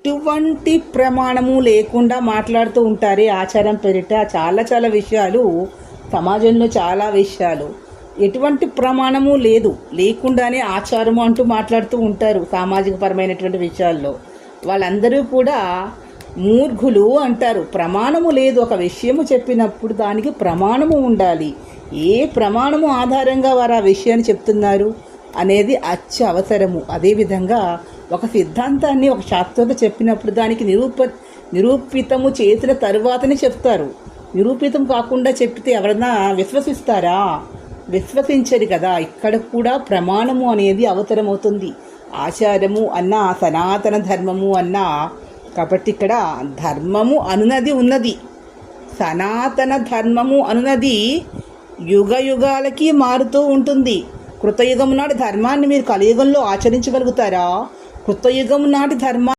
ఎటువంటి ప్రమాణము లేకుండా మాట్లాడుతూ ఉంటారే ఆచారం పేరిట. చాలా చాలా విషయాలు సమాజంలో, చాలా విషయాలు ఎటువంటి ప్రమాణము లేకుండానే ఆచారము అంటూ మాట్లాడుతూ ఉంటారు. సామాజిక పరమైనటువంటి విషయాల్లో వాళ్ళందరూ కూడా మూర్ఖులు అంటారు. ప్రమాణము లేదు. ఒక విషయము చెప్పినప్పుడు దానికి ప్రమాణము ఉండాలి. ఏ ప్రమాణము ఆధారంగా వారు ఆ విషయాన్ని చెప్తున్నారు అనేది అవసరము. అదేవిధంగా ఒక సిద్ధాంతాన్ని, ఒక శాస్త్రత చెప్పినప్పుడు దానికి నిరూపితము చేసిన తరువాతనే చెప్తారు. నిరూపితం కాకుండా చెప్తే ఎవరన్నా విశ్వసిస్తారా? విశ్వసించరు కదా. ఇక్కడ కూడా ప్రమాణము అనేది అవసరమవుతుంది. ఆచారము అన్నా, సనాతన ధర్మము అన్నా. కాబట్టి ఇక్కడ ధర్మము అనునది ఉన్నది. సనాతన ధర్మము అనునది యుగ యుగాలకి మారుతూ ఉంటుంది. కృతయుగం నాటి ధర్మాన్ని మీరు కలియుగంలో ఆచరించగలుగుతారా? కృతయుగం నాటి ధర్మాన్ని